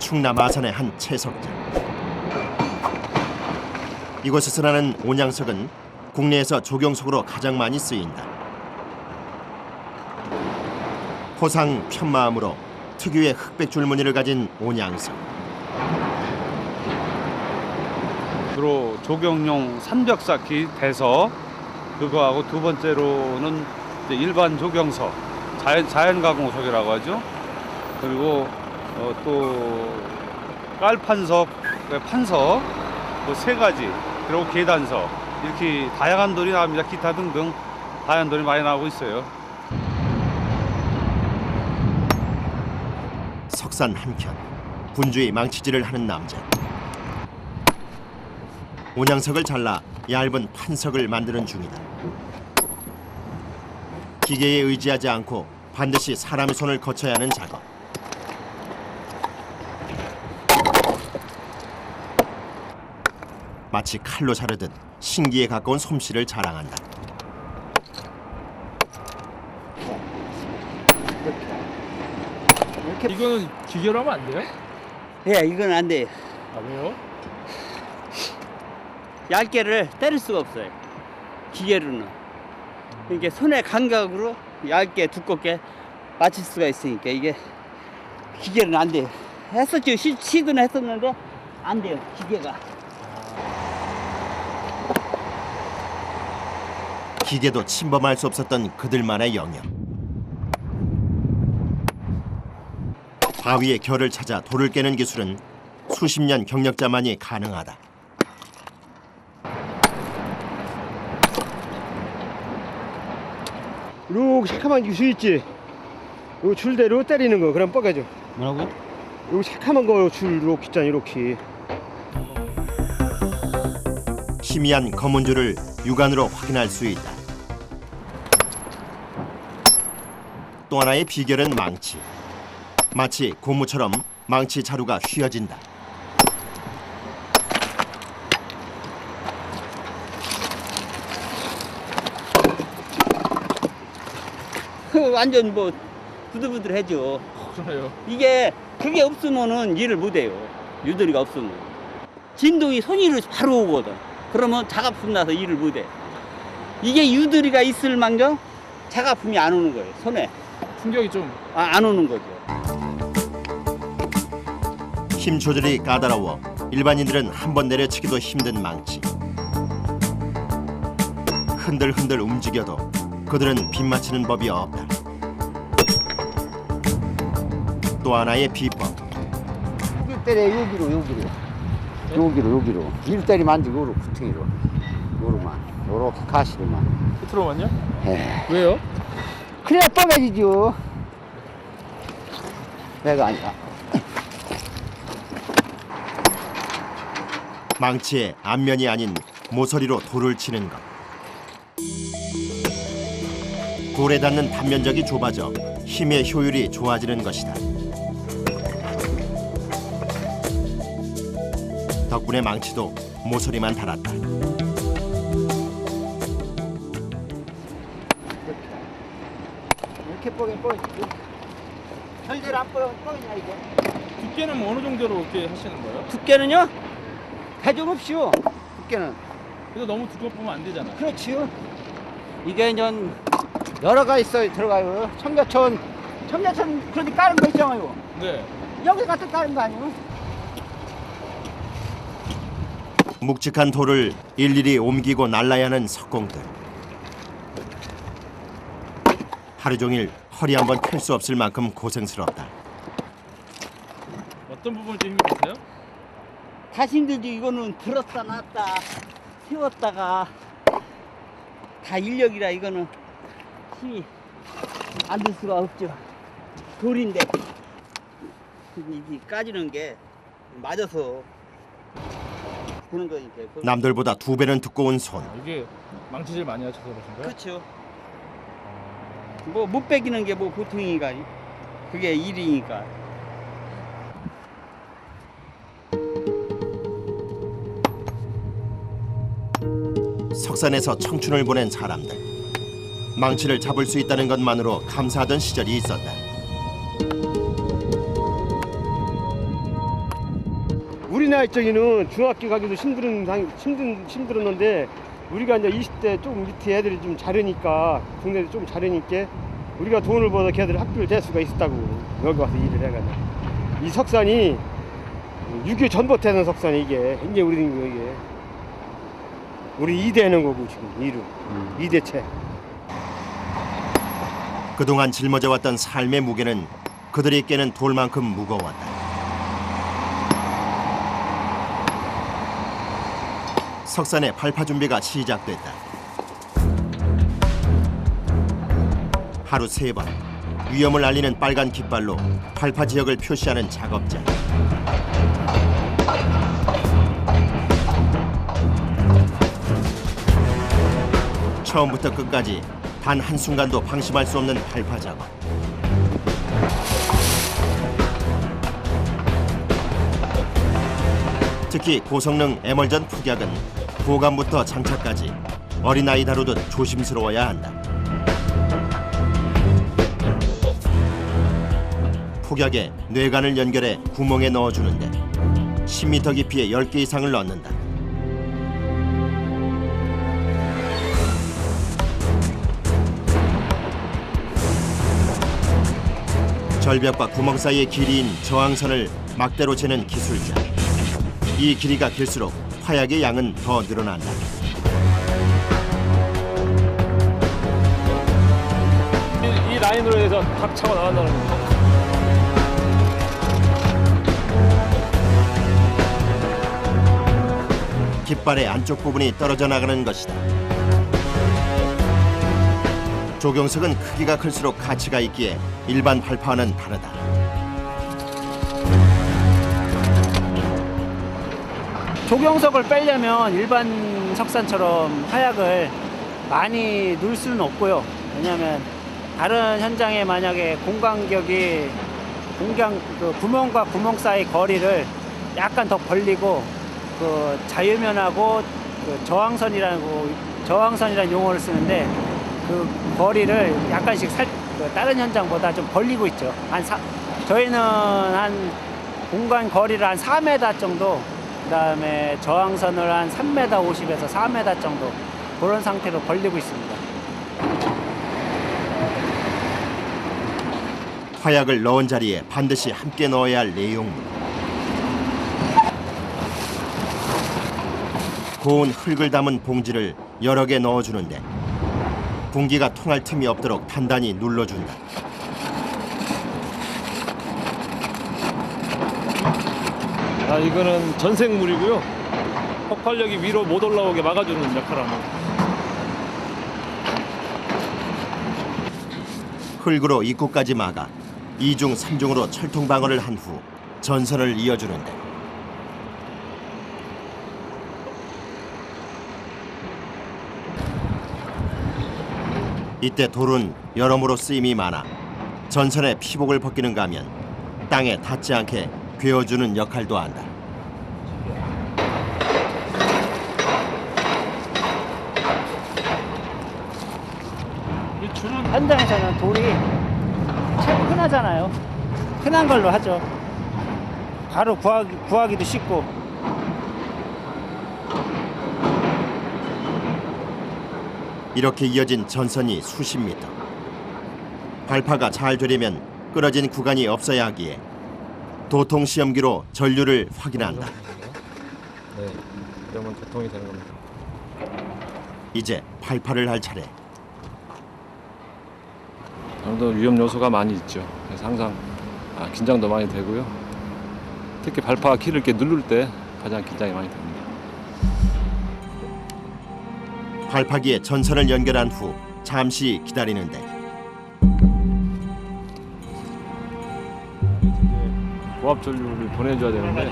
충남 아산의 한 채석장. 이곳에서 나는 온양석은 국내에서 조경석으로 가장 많이 쓰인다. 호상 편마음으로 특유의 흑백 줄무늬를 가진 온양석. 주로 조경용 산벽쌓기 대서, 그거하고 두 번째로는 이제 일반 조경석, 자연가공석이라고 하죠. 그리고 또 깔판석, 판석, 뭐 세 가지, 그리고 계단석, 이렇게 다양한 돌이 나옵니다. 기타 등등 다양한 돌이 많이 나오고 있어요. 석산 한켠 분주히 망치질을 하는 남자. 온양석을 잘라 얇은 판석을 만드는 중이다. 기계에 의지하지 않고 반드시 사람의 손을 거쳐야 하는 작업. 마치 칼로 자르듯 신기에 가까운 솜씨를 자랑한다. 이거는 기계로 하면 안 돼요? 예, 이건 안 돼요. 아 왜요? 얇게를 때릴 수가 없어요. 기계로는. 이게 손의 감각으로 얇게 두껍게 맞출 수가 있으니까 이게 기계는 안 돼요. 했었죠. 시도는 했었는데 안 돼요. 기계가. 기계도 침범할 수 없었던 그들만의 영역. 바위의 결을 찾아 돌을 깨는 기술은 수십 년 경력자만이 가능하다. 이렇게 새카만 기술 있지? 요 줄대로 때리는 거 그럼 뻐개져. 뭐라고? 요 새카만 거 줄 이렇게 있잖아 이렇게. 희미한 검은 줄을 육안으로 확인할 수 있다. 또 하나의 비결은 망치. 마치 고무처럼 망치 자루가 휘어진다. 완전 뭐 부들부들해져. 그래요. 이게 그게 없으면은 일을 못해요. 유도리가 없으면. 진동이 손으로 바로 오거든. 그러면 자가품 나서 일을 못해. 이게 유도리가 있을 망정 자가품이 안 오는 거예요. 손에 충격이 좀 안 오는 거죠. 힘 조절이 까다로워 일반인들은 한 번 내려치기도 힘든 망치. 흔들흔들 움직여도 그들은 빗맞히는 법이 없다. 또 하나의 비법. 여기 때려 여기로 일 때리면 안 되고 요로 구퉁이로 요로만 요렇게 가시로만. 끝으로만요? 에 왜요? 그래야 뻐매지죠. 내가 아니라. 망치의 앞면이 아닌 모서리로 돌을 치는 것. 돌에 닿는 단면적이 좁아져 힘의 효율이 좋아지는 것이다. 덕분에 망치도 모서리만 달았다. 이렇게 뻐매지죠. 절대로 안 뻐매냐 이거. 두께는 뭐 어느 정도로 이렇게 하시는 거예요? 두께는요? 가정 없이요. 두께는. 그래서 너무 두껍으면 안 되잖아요. 그렇지요. 이게 이제 여러 가지 들어가요. 청계천 그런데 까는 거 있잖아요. 네. 여기 갖다 까는 거 아니에요? 묵직한 돌을 일일이 옮기고 날라야 하는 석공들. 하루 종일 허리 한번 펼 수 없을 만큼 고생스럽다. 어떤 부분이 좀 힘이 드세요? 다시 힘들지. 이거는 들었다 놨다 세웠다가 다 인력이라 이거는 힘이 안 들 수가 없죠. 돌인데 이게 까지는 게 맞아서 그런 거니까. 남들보다 2배는 두꺼운 손. 이게 망치질 많이 하셔서 그러신가요? 그렇죠. 뭐 못 빼기는 게 뭐 보통이니까 그게 일이니까. 석산에서 청춘을 보낸 사람들. 망치를 잡을 수 있다는 것만으로 감사하던 시절이 있었다. 우리 나이 쪽에는 중학교 가기도 힘들었는데 우리가 이제 20대 조금 밑에 애들이 좀 잘하니까 국내도 좀 잘하니까 우리가 돈을 벌어 걔들 학교를 댈 수가 있었다고 여기 와서 일을 해가지고 이 석산이 6.25 전봇대는 석산이 이게 이제 우리 2대 하는 거고 지금 2대체. 그동안 짊어져왔던 삶의 무게는 그들에게는 돌만큼 무거웠다. 석산의 발파 준비가 시작됐다. 하루 3번 위험을 알리는 빨간 깃발로 발파 지역을 표시하는 작업자. 처음부터 끝까지 단 한순간도 방심할 수 없는 발파 작업. 특히 고성능 에멀전 폭약은 보관부터 장착까지 어린아이 다루듯 조심스러워야 한다. 폭약에 뇌관을 연결해 구멍에 넣어주는데 10m 깊이에 10개 이상을 넣는다. 절벽과 구멍 사이의 길이인 저항선을 막대로 재는 기술자. 이 길이가 길수록 화약의 양은 더 늘어난다. 이 라인으로 해서 각 차고 나간다는 겁니다. 깃발의 안쪽 부분이 떨어져 나가는 것이다. 조경석은 크기가 클수록 가치가 있기에 일반 발파와는 다르다. 조경석을 빼려면 일반 석산처럼 화약을 많이 넣을 수는 없고요. 왜냐하면 다른 현장에 만약에 공간격이 그 구멍과 구멍 사이 거리를 약간 더 벌리고 그 자유면하고 그 저항선이라는 용어를 쓰는데 그 거리를 약간씩 다른 현장보다 좀 벌리고 있죠. 저희는 한 공간 거리를 한 4m 정도, 그다음에 저항선을 한 3m 50에서 4m 정도 그런 상태로 벌리고 있습니다. 화약을 넣은 자리에 반드시 함께 넣어야 할 내용물. 고운 흙을 담은 봉지를 여러 개 넣어주는데 공기가 통할 틈이 없도록 단단히 눌러준다. 이거는 전생물이고요. 폭발력이 위로 못 올라오게 막아주는 역할을 합니다. 흙으로 입구까지 막아 2중 3중으로 철통 방어를 한 후 전선을 이어주는데 이때 돌은 여러모로 쓰임이 많아 전선의 피복을 벗기는가 하면 땅에 닿지 않게 괴어주는 역할도 한다. 현장에서는 돌이 참 흔하잖아요. 흔한 걸로 하죠. 바로 구하기도 쉽고. 이렇게 이어진 전선이 수십 미터. 발파가 잘 되려면 끊어진 구간이 없어야 하기에 도통 시험기로 전류를 확인한다. 네, 그러면 도통이 되는 겁니다. 이제 발파를 할 차례. 아무래도 위험 요소가 많이 있죠. 그래서 항상 긴장도 많이 되고요. 특히 발파 키를 이렇게 누를 때 가장 긴장이 많이 됩니다. 발파기에 전선을 연결한 후 잠시 기다리는데 고압 전류를 보내줘야 되는데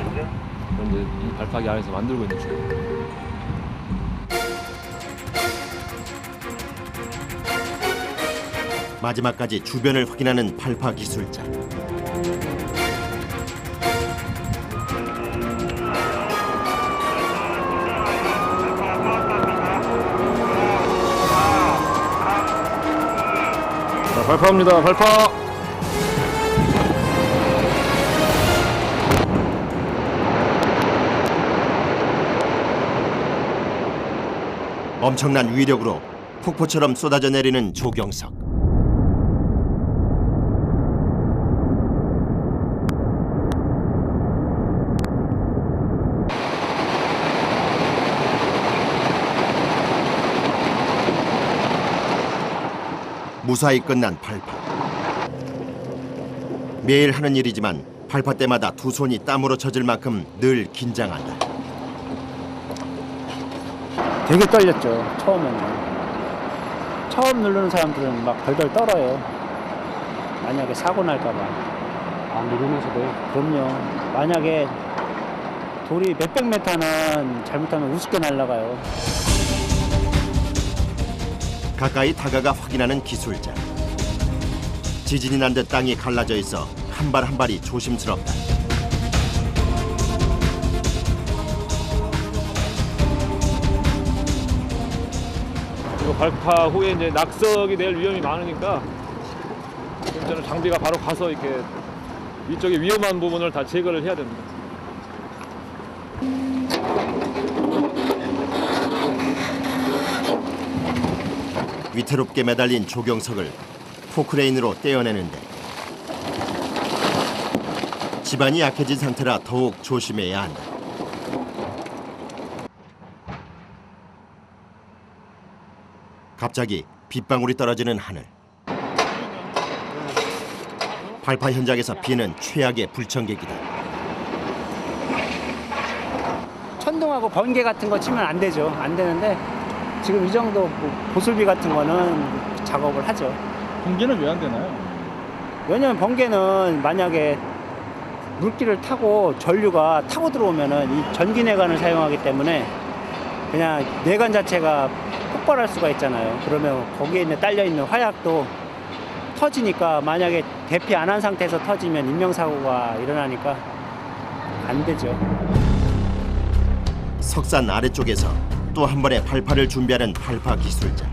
그건 이제 이 발파기 안에서 만들고 있는 중입니다. 마지막까지 주변을 확인하는 발파 기술자. 자, 발파입니다. 발파. 엄청난 위력으로 폭포처럼 쏟아져 내리는 조경석. 무사히 끝난 발파. 매일 하는 일이지만 발파 때마다 두 손이 땀으로 젖을 만큼 늘 긴장한다. 되게 떨렸죠. 처음에는. 처음 누르는 사람들은 막 덜덜 떨어요. 만약에 사고 날까 봐. 아, 누르면서도. 그럼요. 만약에 돌이 몇백 메타는 잘못하면 우습게 날아가요. 가까이 다가가 확인하는 기술자. 지진이 난 듯 땅이 갈라져 있어 한 발 한 발이 조심스럽다. 이거 발파 후에 이제 낙석이 될 위험이 많으니까 저는 장비가 바로 가서 이렇게 이쪽에 위험한 부분을 다 제거를 해야 됩니다. 위태롭게 매달린 조경석을 포크레인으로 떼어내는데 지반이 약해진 상태라 더욱 조심해야 한다. 갑자기 빗방울이 떨어지는 하늘. 발파 현장에서 비는 최악의 불청객이다. 천둥하고 번개 같은 거 치면 안 되죠. 안 되는데 지금 이 정도 보슬비 같은 거는 작업을 하죠. 번개는 왜 안 되나요? 왜냐면 번개는 만약에 물길을 타고 전류가 타고 들어오면은 이 전기내관을 사용하기 때문에 그냥 내관 자체가 폭발할 수가 있잖아요. 그러면 거기에 있는 딸려 있는 화약도 터지니까 만약에 대피 안 한 상태에서 터지면 인명사고가 일어나니까 안 되죠. 석산 아래쪽에서 또 한 번의 발파를 준비하는 발파 기술자.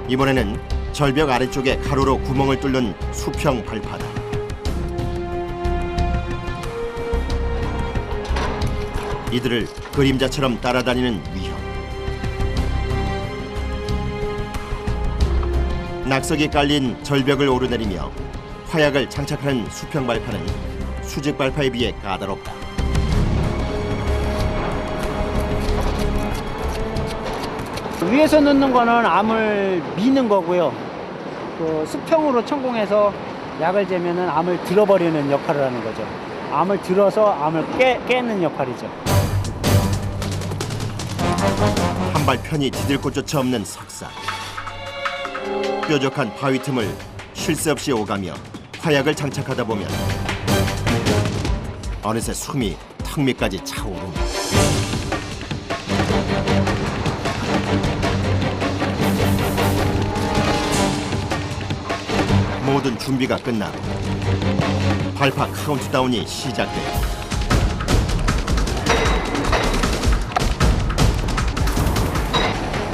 이번에는 절벽 아래쪽에 가로로 구멍을 뚫는 수평 발파다. 이들을 그림자처럼 따라다니는 위협. 낙석이 깔린 절벽을 오르내리며 화약을 장착하는 수평 발파는 수직 발파에 비해 까다롭다. 위에서 넣는 거는 암을 미는 거고요. 그 수평으로 천공해서 약을 재면은 암을 들어버리는 역할을 하는 거죠. 암을 들어서 암을 깨는 역할이죠. 한 발 편히 디딜 곳조차 없는 석산. 뾰족한 바위 틈을 쉴 새 없이 오가며 화약을 장착하다 보면 어느새 숨이 턱 밑까지 차오른다. 모든 준비가 끝나고 발파 카운트다운이 시작된다.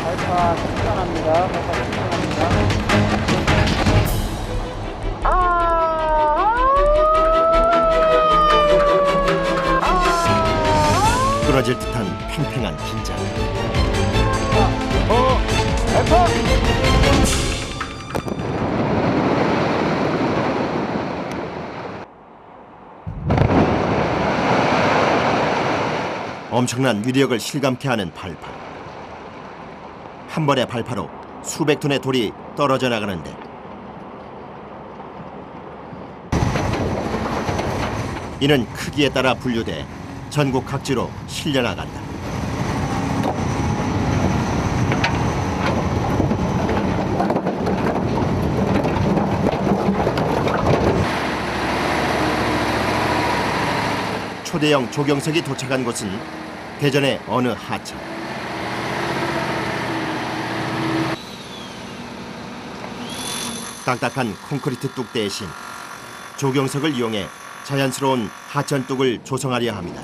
발파 충전합니다. 발파 충전합니다. 끊어질 듯한 팽팽한 긴장. 발파! 엄청난 위력을 실감케 하는 발파. 한 번의 발파로 수백 톤의 돌이 떨어져 나가는데 이는 크기에 따라 분류돼 전국 각지로 실려나간다. 초대형 조경석이 도착한 곳은 대전의 어느 하천. 딱딱한 콘크리트 뚝 대신 조경석을 이용해 자연스러운 하천 뚝을 조성하려 합니다.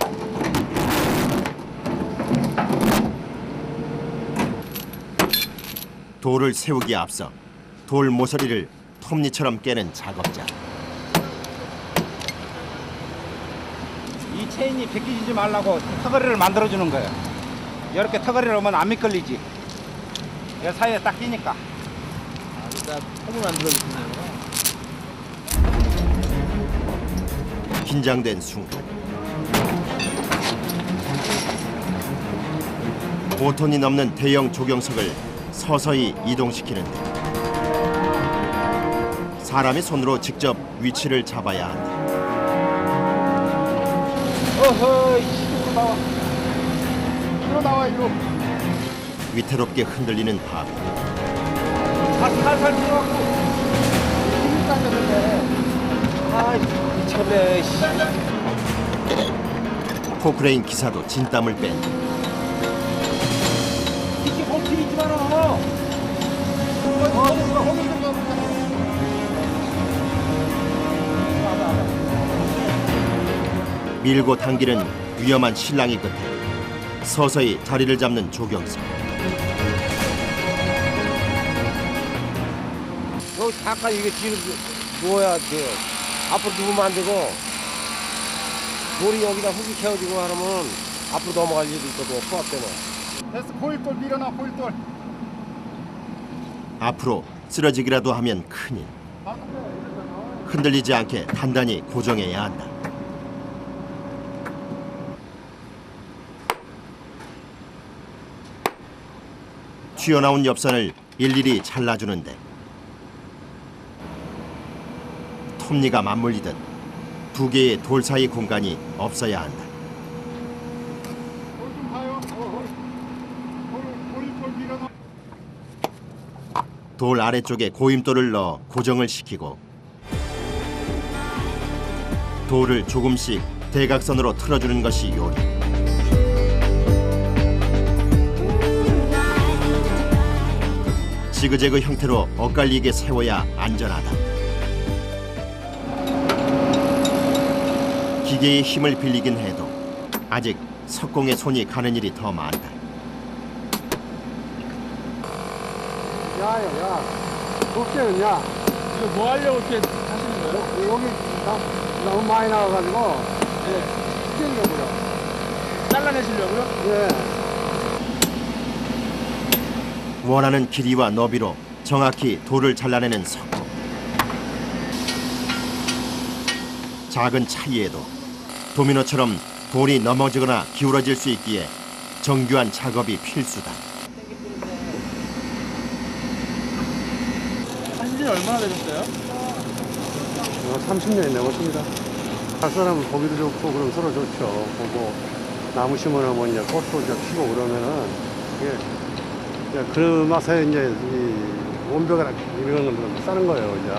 돌을 세우기에 앞서 돌 모서리를 톱니처럼 깨는 작업자. 이 체인이 벗기지 말라고 터거리를 만들어 주는 거예요. 이렇게 터거리를 하면 안 미끌리지. 이 사이에 딱 끼니까. 긴장된 순간 5톤이 넘는 대형 조경석을 서서히 이동시키는데 사람이 손으로 직접 위치를 잡아야 한다. 어허, 이쪽으로 나와. 이리로 나와, 이리로. 위태롭게 흔들리는 바구. 살살 들어가고. 힘이 따졌는데. 아, 미쳤네, 씨. 포크레인 기사도 진땀을 뺀다. 이렇게 버티지 마라. 밀고 당기는 위험한 실랑이 끝에 서서히 자리를 잡는 조경석. 너 잠깐 이게 뒤로 누워야 돼. 앞으로 누우면 안 되고 돌이 여기다 흙이 채워지고 하면 앞으로 넘어갈 일이 있거든. 포압 때문에. 됐어, 고일돌 밀어놔, 고일돌. 앞으로 쓰러지기라도 하면 큰일. 흔들리지 않게 단단히 고정해야 한다. 튀어나온 엽산을 일일이 잘라주는데 톱니가 맞물리듯 두 개의 돌 사이 공간이 없어야 한다. 돌좀 봐요. 고일돌 밀어놔. 돌 아래쪽에 고임돌을 넣어 고정을 시키고 돌을 조금씩 대각선으로 틀어주는 것이 요리. 지그재그 형태로 엇갈리게 세워야 안전하다. 기계의 힘을 빌리긴 해도 아직 석공의 손이 가는 일이 더 많다. 야야야, 어깨는 야. 이거 뭐 하려고 이렇게 하시는 거예요? 여기 너무 많이 나와가지고 튀겨내버려. 잘라내시려고요? 예. 원하는 길이와 너비로 정확히 돌을 잘라내는 석공. 작은 차이에도 도미노처럼 돌이 넘어지거나 기울어질 수 있기에 정교한 작업이 필수다. 하신 지 얼마나 되셨어요? 30년이 넘었습니다. 갈 사람은 보기도 좋고 그럼 서로 좋죠. 보고 나무 심어놓으면 이제 꽃도 이제 피고 그러면은 이게 그 맛에 이제 이 원벽이나 이런 건 싸는 거예요, 이제.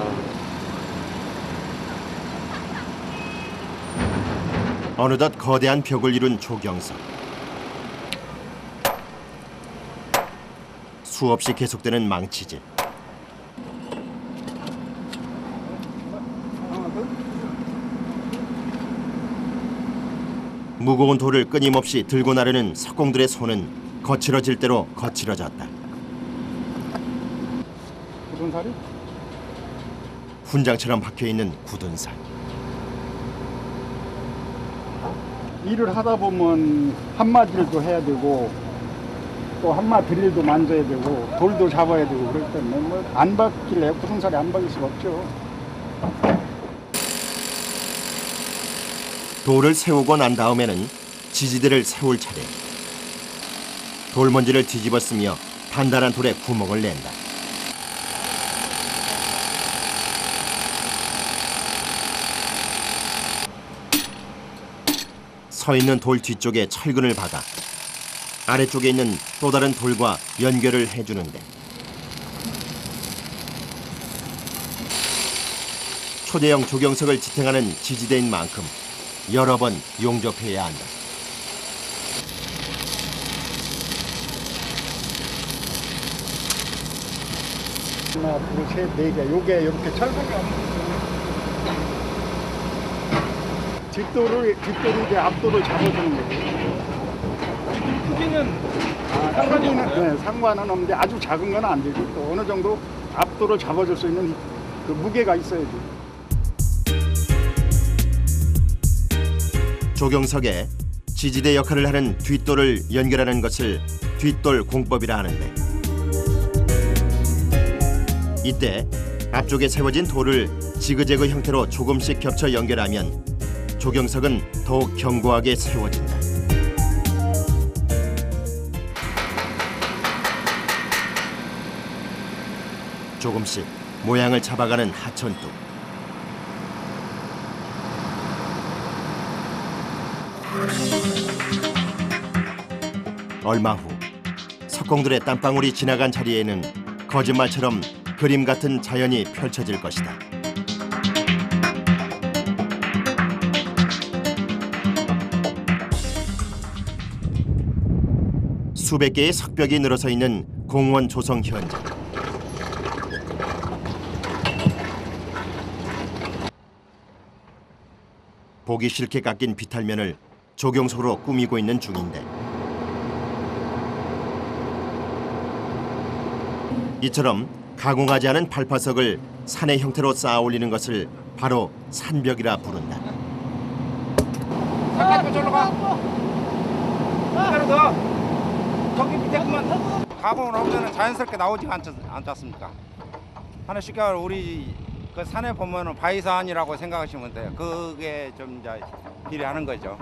어느덧 거대한 벽을 이룬 조경석. 수없이 계속되는 망치질. 무거운 돌을 끊임없이 들고 나르는 석공들의 손은 거칠어질 대로 거칠어졌다. 굳은 살이? 훈장처럼 박혀있는 굳은 살. 일을 하다 보면 한마디를도 해야 되고 또 한마 드릴도 만져야 되고 돌도 잡아야 되고 그럴 때는 뭐 안 박힐래요? 굳은 살이 안 박일 수가 없죠. 돌을 세우고 난 다음에는 지지대를 세울 차례. 돌먼지를 뒤집어 쓰며 단단한 돌에 구멍을 낸다. 서 있는 돌 뒤쪽에 철근을 박아 아래쪽에 있는 또 다른 돌과 연결을 해주는데 초대형 조경석을 지탱하는 지지대인 만큼 여러 번 용접해야 한다. 하나, 둘, 셋, 네 개. 요게 이렇게 철근이 없는 뒷돌을 이제 앞돌을 잡아주는 거예요. 크기는 상관은 상관은 없는데 아주 작은 건 안 되고 또 어느 정도 앞돌을 잡아줄 수 있는 그 무게가 있어야지. 조경석에 지지대 역할을 하는 뒷돌을 연결하는 것을 뒷돌 공법이라 하는데, 이때 앞쪽에 세워진 돌을 지그재그 형태로 조금씩 겹쳐 연결하면 조경석은 더욱 견고하게 세워진다. 조금씩 모양을 잡아가는 하천뚝. 얼마 후 석공들의 땀방울이 지나간 자리에는 거짓말처럼 그림 같은 자연이 펼쳐질 것이다. 수백 개의 석벽이 늘어서 있는 공원 조성 현장. 보기 싫게 깎인 비탈면을 조경석으로 꾸미고 있는 중인데, 이처럼 가공하지 않은 발파석을 산의 형태로 쌓아 올리는 것을 바로 산벽이라 부른다. 잠깐 저로 가. 이대로 더. 저기 밑에 그만 가공을 하면 자연스럽게 나오지 않지 않습니까? 하나 쉽게 말하면 우리 그 산에 보면은 바위산이라고 생각하시면 돼요. 그게 좀 이제 비례하는 거죠.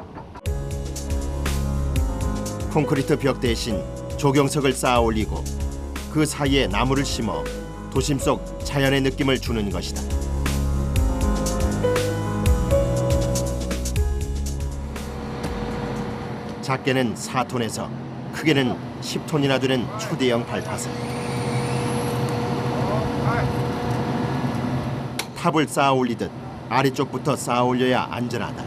콘크리트 벽 대신 조경석을 쌓아 올리고 그 사이에 나무를 심어 도심 속 자연의 느낌을 주는 것이다. 작게는 4톤에서 크게는 10톤이나 되는 초대형 발파석. 탑을 쌓아 올리듯 아래쪽부터 쌓아 올려야 안전하다.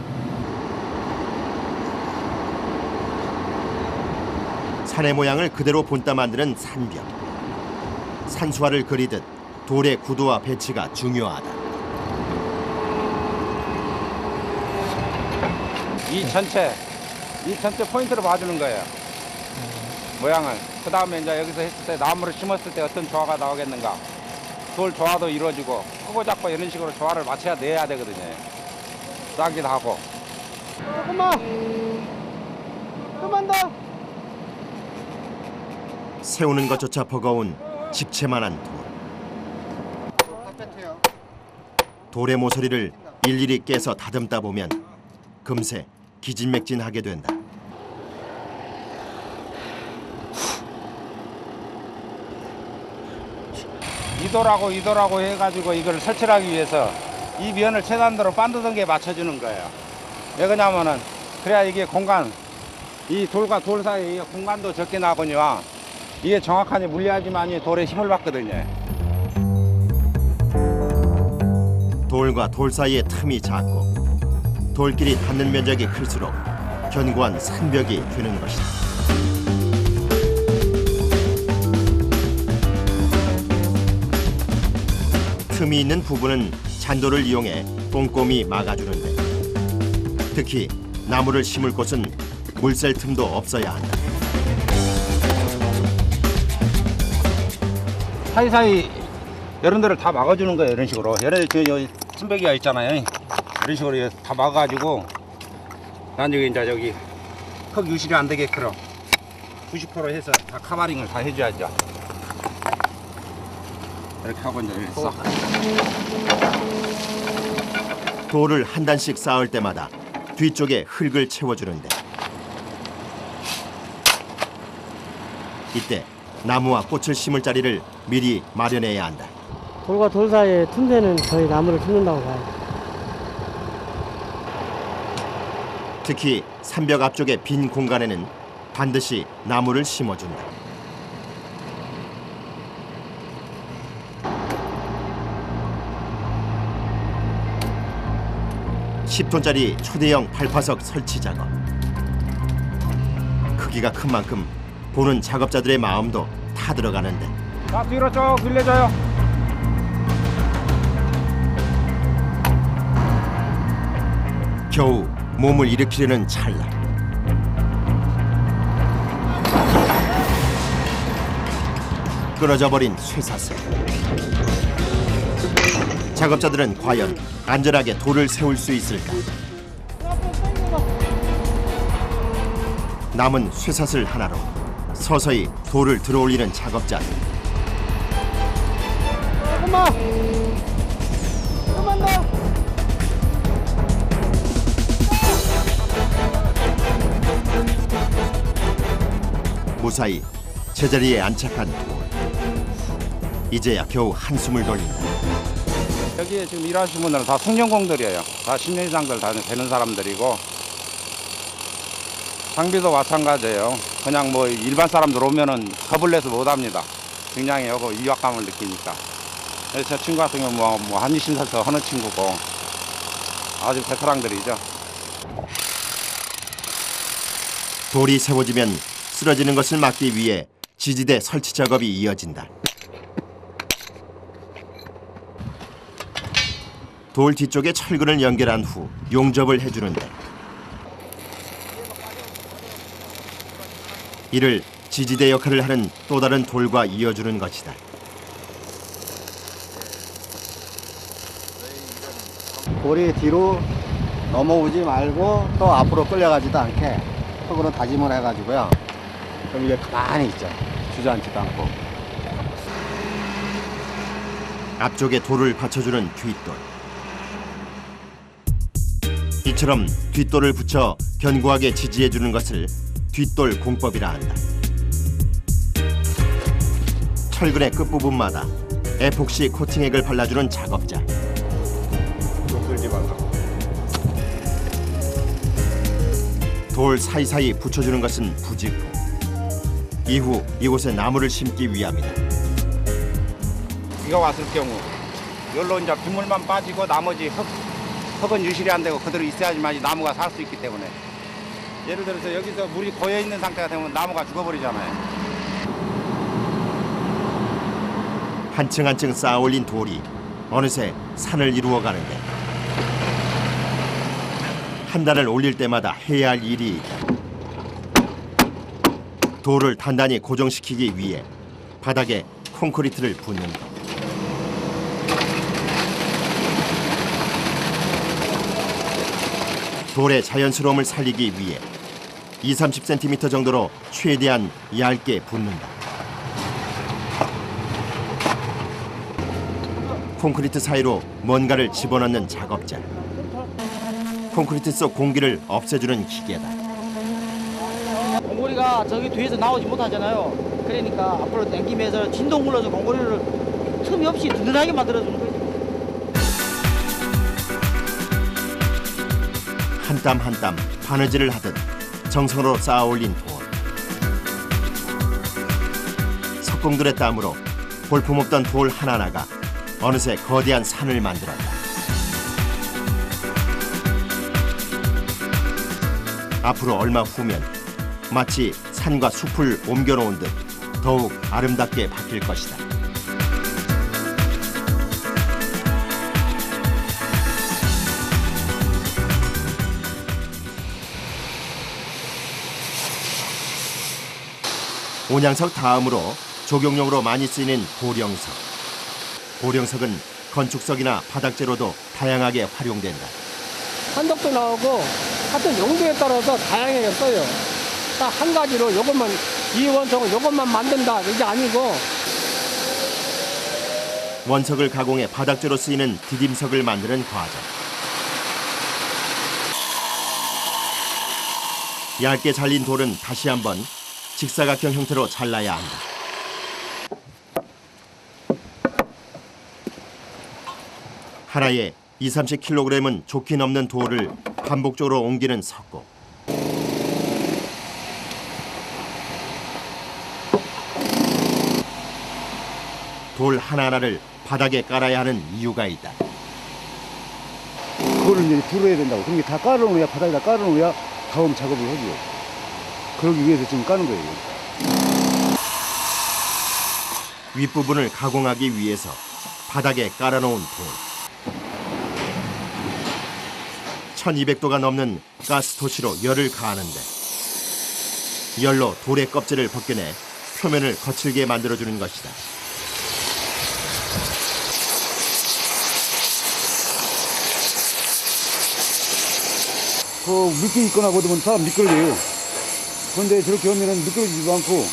산의 모양을 그대로 본따 만드는 산벽. 산수화를 그리듯 돌의 구도와 배치가 중요하다. 이 전체 포인트로 봐주는 거예요. 모양을. 그 다음에 이제 여기서 했을 때 나무를 심었을 때 어떤 조화가 나오겠는가. 돌 조화도 이루어지고 크고 작고 이런 식으로 조화를 맞춰야 내야 되거든요. 싸기도 하고. 좀만 더. 세우는 것조차 버거운 집채만한 돌. 돌의 모서리를 일일이 깨서 다듬다 보면 금세 기진맥진하게 된다. 이 돌하고 해가지고 이걸 설치하기 위해서 이 면을 최단도로 반듯하게 맞춰주는 거예요. 왜 그러냐면은 그래야 이게 공간, 이 돌과 돌 사이에 공간도 적게 나거든요. 이게 정확하게 물려야지만이 돌에 힘을 받거든요. 돌과 돌 사이의 틈이 작고 돌끼리 닿는 면적이 클수록 견고한 산벽이 되는 것이다. 틈이 있는 부분은 잔돌을 이용해 꼼꼼히 막아주는데, 특히 나무를 심을 곳은 물샐 틈도 없어야 한다. 사이사이 이런 데를 다 막아주는 거예요. 이런 식으로. 여기 순백이가 있잖아요. 이런 식으로 다 막아가지고 난 여기 이제 여기 흙 유실이 안 되게끔 90% 해서 다 카바링을 다 해줘야죠. 이렇게 하고 이제 여기 싹. 돌을 한 단씩 쌓을 때마다 뒤쪽에 흙을 채워주는데, 이때 나무와 꽃을 심을 자리를 미리 마련해야 한다. 돌과 돌 사이에 틈새는 저희 나무를 심는다고 봐요. 특히 산벽 앞쪽의 빈 공간에는 반드시 나무를 심어준다. (10톤짜리) 초대형 발파석 설치 작업. 크기가 큰 만큼 보는 작업자들의 마음도 타들어가는데, 자, 뒤로 쭉 밀려줘요. 겨우 몸을 일으키려는 찰나, 끊어져 버린 쇠사슬. 작업자들은 과연 안전하게 돌을 세울 수 있을까? 남은 쇠사슬 하나로 서서히 돌을 들어올리는 작업자. 무사히 제자리에 안착한 돌. 이제야 겨우 한숨을 돌린다. 여기에 지금 일하시는 분들은 다 숙련공들이에요. 다 10년 이상들 다 되는 사람들이고 장비도 마찬가지예요. 그냥 뭐 일반 사람들 오면은 겁을 내서 못 합니다. 굉장히 하고 위압감을 느끼니까. 그래서 저 친구 같은 경우는 뭐 한의심사서 하는 친구고 아주 베테랑들이죠. 돌이 세워지면 쓰러지는 것을 막기 위해 지지대 설치 작업이 이어진다. 돌 뒤쪽에 철근을 연결한 후 용접을 해주는데 이를 지지대 역할을 하는 또 다른 돌과 이어주는 것이다. 돌이 뒤로 넘어오지 말고 또 앞으로 끌려가지도 않게 흙으로 다짐을 해가지고요. 그럼 이게 가만히 있죠. 주저앉지도 않고. 앞쪽에 돌을 받쳐주는 뒷돌. 이처럼 뒷돌을 붙여 견고하게 지지해주는 것을 뒷돌 공법이라 한다. 철근의 끝부분마다 에폭시 코팅액을 발라주는 작업자. 끌지 말라고. 돌 사이사이 붙여주는 것은 부직포. 이후 이곳에 나무를 심기 위함이다. 비가 왔을 경우 여기로 이제 빗물만 빠지고 나머지 흙은 유실이 안 되고 그대로 있어야지만 나무가 살 수 있기 때문에 예를 들어서 여기서 물이 고여 있는 상태가 되면 나무가 죽어버리잖아요. 한층 한층 쌓아 올린 돌이 어느새 산을 이루어 가는데 한 단을 올릴 때마다 해야 할 일이 있다. 돌을 단단히 고정시키기 위해 바닥에 콘크리트를 붓는 것. 돌의 자연스러움을 살리기 위해 20-30cm 정도로 최대한 얇게 붓는다. 콘크리트 사이로 뭔가를 집어넣는 작업자. 콘크리트 속 공기를 없애주는 기계다. 공고리가 저기 뒤에서 나오지 못하잖아요. 그러니까 앞으로 당기면서 진동 눌러서 공고리를 틈이 없이 든든하게 만들어주는 거죠. 한 땀 한 땀 바느질을 하듯 정성으로 쌓아 올린 돌. 석공들의 땀으로 볼품없던 돌 하나하나가 어느새 거대한 산을 만들었다. 앞으로 얼마 후면 마치 산과 숲을 옮겨놓은 듯 더욱 아름답게 바뀔 것이다. 온양석 다음으로 조경용으로 많이 쓰이는 보령석. 보령석은 건축석이나 바닥재로도 다양하게 활용된다. 한덕도 나오고 같은 용도에 따라서 다양하게 써요. 딱 한 가지로 이것만 이 원석은 이것만 만든다 이게 아니고 원석을 가공해 바닥재로 쓰이는 디딤석을 만드는 과정. 얇게 잘린 돌은 다시 한번 직사각형 형태로 잘라야 한다. 하나에 20-30kg은 좋게 넘는 돌을 반복적으로 옮기는 석고. 돌 하나하나를 바닥에 깔아야 하는 이유가 있다. 그거를 이제 들어야 된다고. 그런 게 다 깔아놓아야 바닥에다 깔아놓아야 다음 작업을 하죠. 그러기 위해서 지금 까는 거예요. 윗부분을 가공하기 위해서 바닥에 깔아놓은 돌. 1200도가 넘는 가스토시로 열을 가하는데 열로 돌의 껍질을 벗겨내 표면을 거칠게 만들어주는 것이다. 그 물기 있거나 그러면 사람 미끄러져요. 그런데 저렇게 하면은 미끄러지지도 않고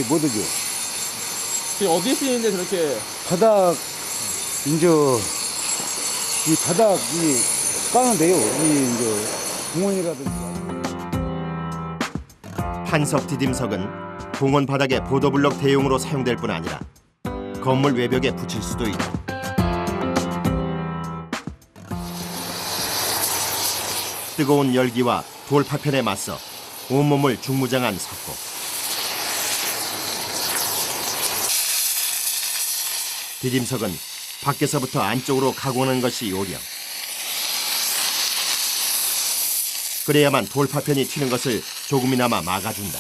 뭐더죠? 지금 어디에 쓰이는데 저렇게 바닥 이제 이 바닥이 까는데요. 이 이제 공원이라든지. 판석 디딤석은 공원 바닥에 보도블럭 대용으로 사용될 뿐 아니라 건물 외벽에 붙일 수도 있다. 뜨거운 열기와 돌 파편에 맞서 온몸을 중무장한 석고. 디딤석은 밖에서부터 안쪽으로 가공하는 것이 요령. 그래야만 돌 파편이 튀는 것을 조금이나마 막아준다.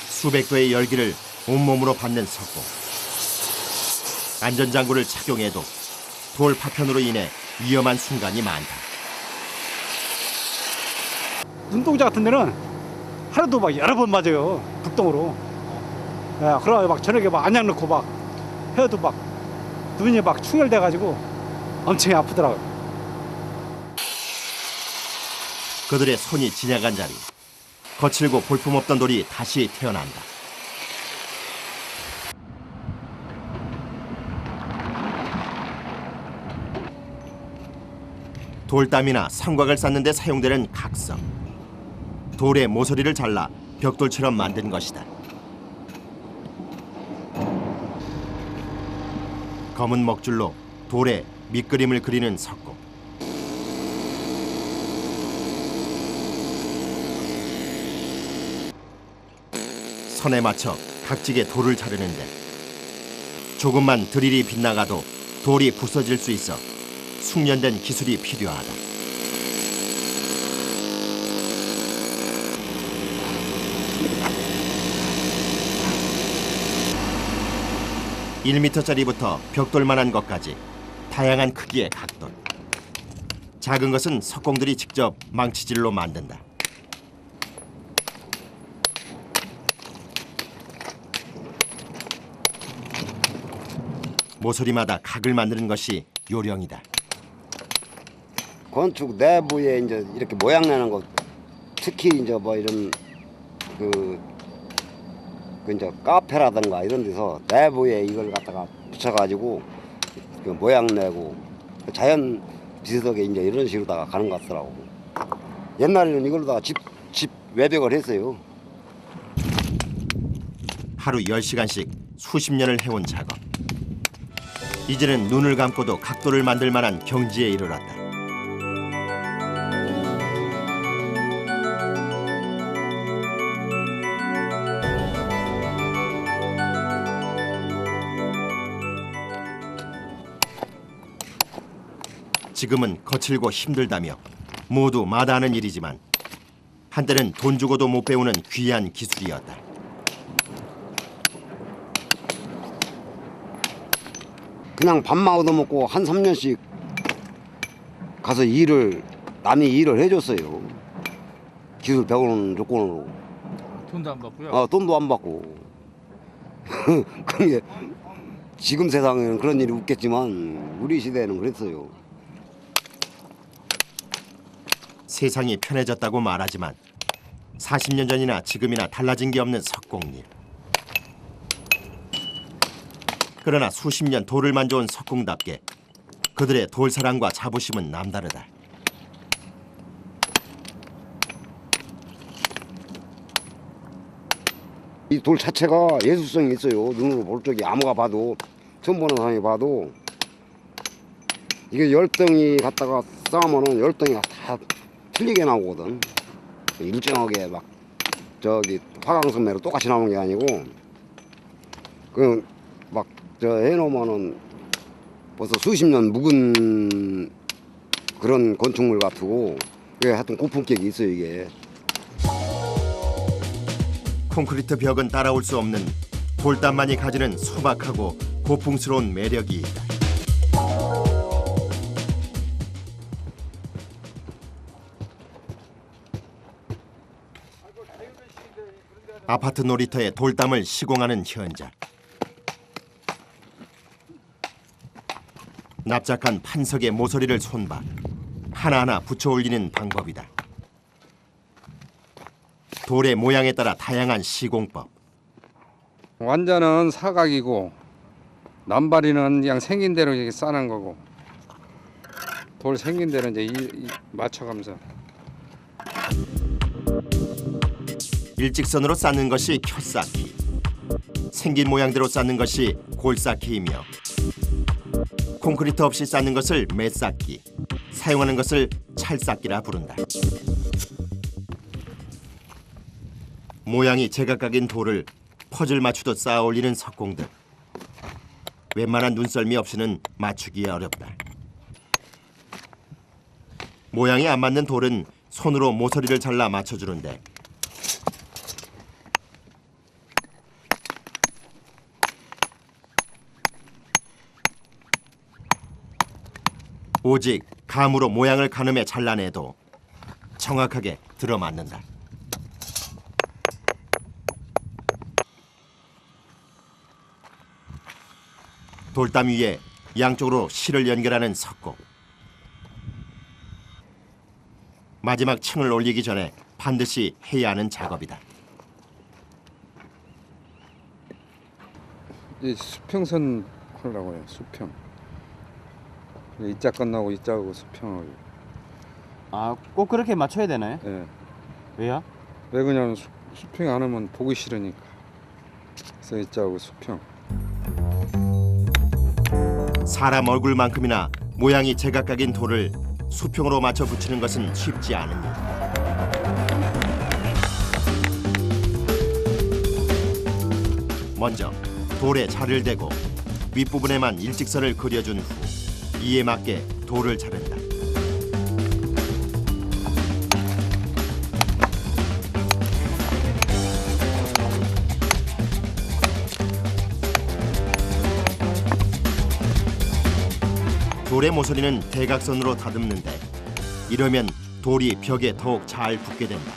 수백 도의 열기를 온몸으로 받는 석고. 안전장구를 착용해도 돌 파편으로 인해 위험한 순간이 많다. 눈동자 같은 데는 하루도 막 여러 번 맞아요. 불똥으로. 야, 그러면 막 저녁에 막 안약 넣고 막 해도 막 눈이 막 충혈돼가지고 엄청 아프더라고요. 그들의 손이 지나간 자리. 거칠고 볼품없던 돌이 다시 태어난다. 돌담이나 성곽을 쌓는 데 사용되는 각석. 돌의 모서리를 잘라 벽돌처럼 만든 것이다. 검은 먹줄로 돌에 밑그림을 그리는 석고. 선에 맞춰 각지게 돌을 자르는데 조금만 드릴이 빗나가도 돌이 부서질 수 있어 숙련된 기술이 필요하다. (1m짜리부터) 벽돌만한 것까지 다양한 크기의 각돌. 작은 것은 석공들이 직접 망치질로 만든다. 모서리마다 각을 만드는 것이 요령이다. 건축 내부에 이제 이렇게 모양 내는 거, 특히 이제 뭐 이런 그 이제 카페라든가 이런 데서 내부에 이걸 갖다가 붙여가지고 그 모양 내고 자연 비석에 이제 이런 식으로다가 가는 것 같더라고. 옛날에는 이걸로다가 집 외벽을 했어요. 하루 10시간씩 수십 년을 해온 작업. 이제는 눈을 감고도 각도를 만들 만한 경지에 이르렀다. 지금은 거칠고 힘들다며 모두 마다하는 일이지만 한때는 돈 주고도 못 배우는 귀한 기술이었다. 그냥 밥만 얻어먹고 한 3년씩 가서 남이 일을 해줬어요. 기술 배우는 조건으로. 돈도 안 받고요? 돈도 안 받고. 그게 지금 세상에는 그런 일이 없겠지만 우리 시대에는 그랬어요. 세상이 편해졌다고 말하지만 40년 전이나 지금이나 달라진 게 없는 석공일. 그러나 수십 년 돌을 만져온 석공답게 그들의 돌사랑과 자부심은 남다르다. 이 돌 자체가 예술성이 있어요. 눈으로 볼 적이 아무가 봐도, 처음 보는 사람이 봐도. 이게 10덩이 갖다가 쌓으면은 10덩이가 다 틀리게 나오거든. 일정하게 막 화강선매로 똑같이 나오는 게 아니고 막 해놓으면은 벌써 수십 년 묵은 그런 건축물 같고, 그게 하여튼 고품격이 있어요, 이게. 콘크리트 벽은 따라올 수 없는 돌담만이 가지는 소박하고 고풍스러운 매력이 있다. 아파트 놀이터에 돌담을 시공하는 현장. 납작한 판석의 모서리를 손봐 하나하나 붙여 올리는 방법이다. 돌의 모양에 따라 다양한 시공법. 완자는 사각이고 남발이는 그냥 생긴 대로 이렇게 싸는 거고 돌 생긴 대로 이제 맞춰가면서. 일직선으로 쌓는 것이 켜쌓기, 생긴 모양대로 쌓는 것이 골쌓기이며 콘크리트 없이 쌓는 것을 매쌓기, 사용하는 것을 찰쌓기라 부른다. 모양이 제각각인 돌을 퍼즐 맞추듯 쌓아 올리는 석공들. 웬만한 눈썰미 없이는 맞추기 어렵다. 모양이 안 맞는 돌은 손으로 모서리를 잘라 맞춰주는데 오직 감으로 모양을 가늠해 잘라내도 정확하게 들어맞는다. 돌담 위에 양쪽으로 실을 연결하는 석공. 마지막 층을 올리기 전에 반드시 해야 하는 작업이다. 이 수평선 하려고 해요. 수평. 이자 끝나고 이자하고 수평하고. 아, 꼭 그렇게 맞춰야 되나요? 예. 왜요? 왜 그냥 수평 안 하면 보기 싫으니까. 그래서 이자하고 수평. 사람 얼굴만큼이나 모양이 제각각인 돌을 수평으로 맞춰 붙이는 것은 쉽지 않은 일. 먼저 돌에 자를 대고 윗부분에만 일직선을 그려준 후 이에 맞게 돌을 자른다. 돌의 모서리는 대각선으로 다듬는데 이러면 돌이 벽에 더욱 잘 붙게 된다.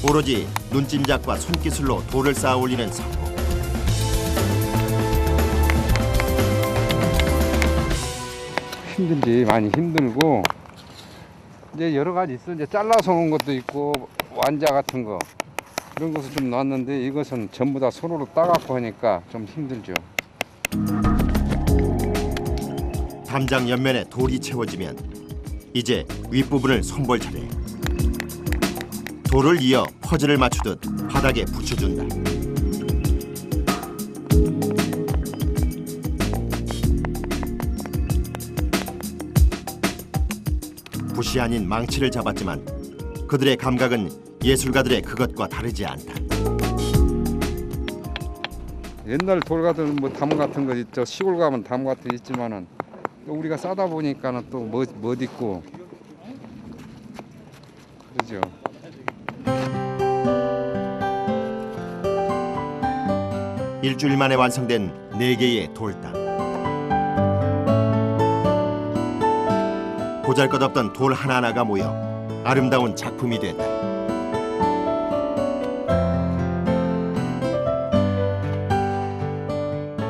오로지 눈짐작과 손기술로 돌을 쌓아 올리는 석공. 힘들지, 많이 힘들고 이제 여러 가지 있어. 이제 잘라서 온 것도 있고 완자 같은 거 그런 것을 좀 놨는데 이것은 전부 다 손으로 따갖고 하니까 좀 힘들죠. 담장 옆면에 돌이 채워지면 이제 윗부분을 손볼 차례. 돌을 이어 퍼즐을 맞추듯 바닥에 붙여준다. 붓이 아닌 망치를 잡았지만 그들의 감각은 예술가들의 그것과 다르지 않다. 옛날 돌 같은 뭐 담 같은 거 있죠. 시골 가면 담 같은 거 있지만은 또 우리가 싸다 보니까는 또 못 있고 그러죠. 일주일 만에 완성된 4개의 돌담. 보잘것없던 돌 하나하나가 모여 아름다운 작품이 됐다.